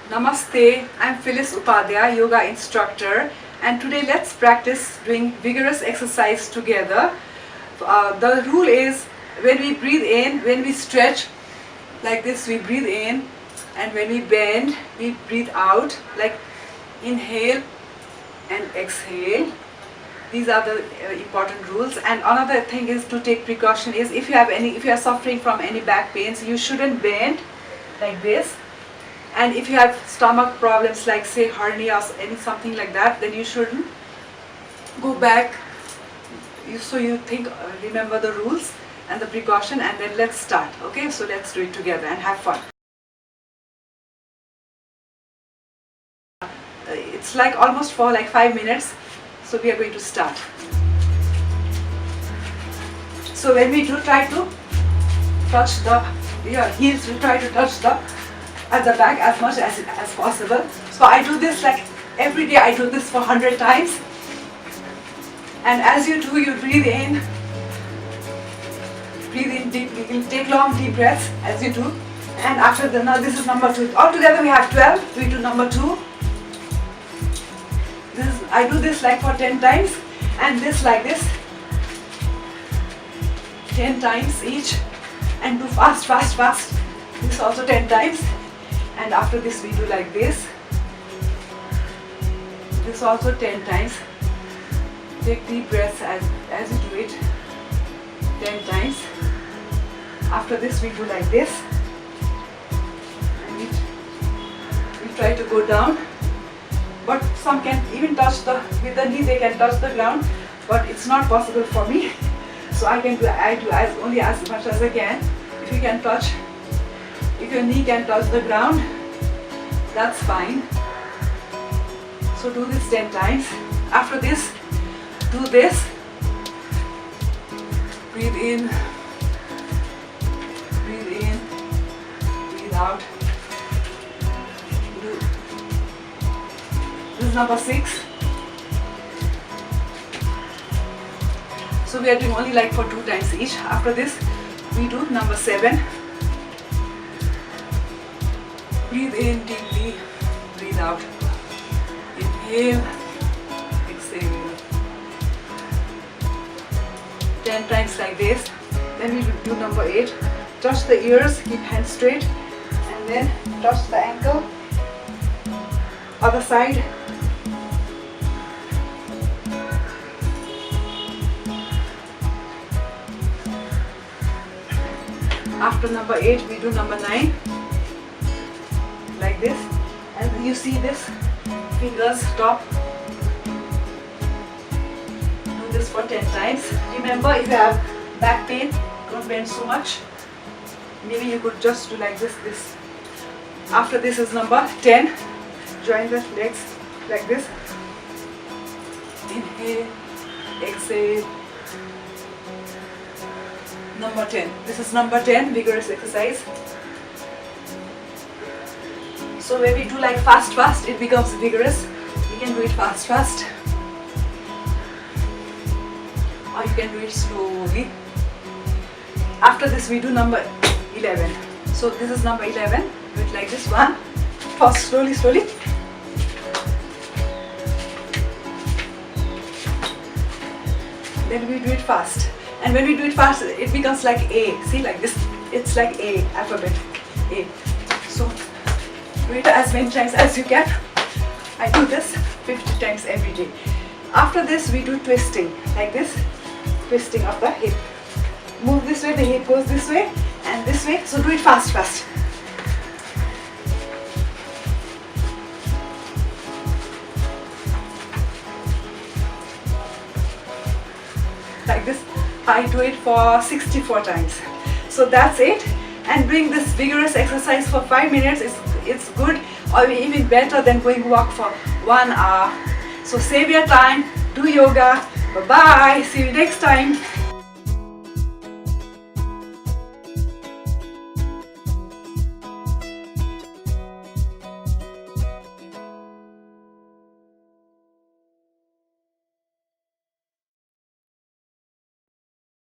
Namaste, I'm Phyllis Upadhyay, Yoga Instructor, and today let's practice doing vigorous exercise together. The rule is when we breathe in, when we stretch like this, we breathe in, and when we bend, we breathe out, like inhale and exhale. These are the important rules. And another thing is to take precaution is if you are suffering from any back pains, you shouldn't bend like this. And if you have stomach problems like say hernia or something like that, then you shouldn't go back. So you remember the rules and the precaution, and then let's start. Okay, so let's do it together and have fun. It's like almost for like 5 minutes, so we are going to start. So when we do, try to touch your heels, we try to touch at the back as much as possible. So I do this like every day. I do this for 100 times. And as you do, you breathe in deeply. You take long deep breaths as you do. And after now this is number 2. Altogether we have 12. We do number 2. I do this like for 10 times, and this like this 10 times each, and do fast. This also 10 times. And after this we do like this. This also 10 times. Take deep breaths as you do it 10 times. After this we do like this. And we try to go down. But some can even touch with the knee, they can touch the ground. But it's not possible for me. So I do only as much as I can. If you can touch, if your knee can touch the ground, that's fine. So do this 10 times. After this, do this. Breathe in, breathe out. This is number 6. So we are doing only like for 2 times each. After this, we do number 7. Breathe in deeply, breathe out. Inhale, exhale. 10 times like this. Then we do number 8. Touch the ears, keep hands straight, and then touch the ankle. Other side. After number 8, we do number 9. Like this, and you see this fingers top. Do this for 10 times. Remember, if you have back pain, don't bend so much. Maybe you could just do like this. After this is number 10. Join the legs like this. Inhale, exhale. Number 10. This is number 10, vigorous exercise. So when we do like fast, it becomes vigorous. You can do it fast. Or you can do it slowly. After this we do number 11. So this is number 11. Do it like this. 1. First slowly. Then we do it fast. And when we do it fast, it becomes like A. See, like this. It's like A, alphabet A. So do it as many times as you can. I do this 50 times every day. After this, we do twisting, like this. Twisting of the hip. Move this way, the hip goes this way and this way. So do it fast. Like this. I do it for 64 times. So that's it. And doing this vigorous exercise for 5 minutes it's good, or even better than going walk for 1 hour. So save your time, do yoga. Bye bye. See you next time.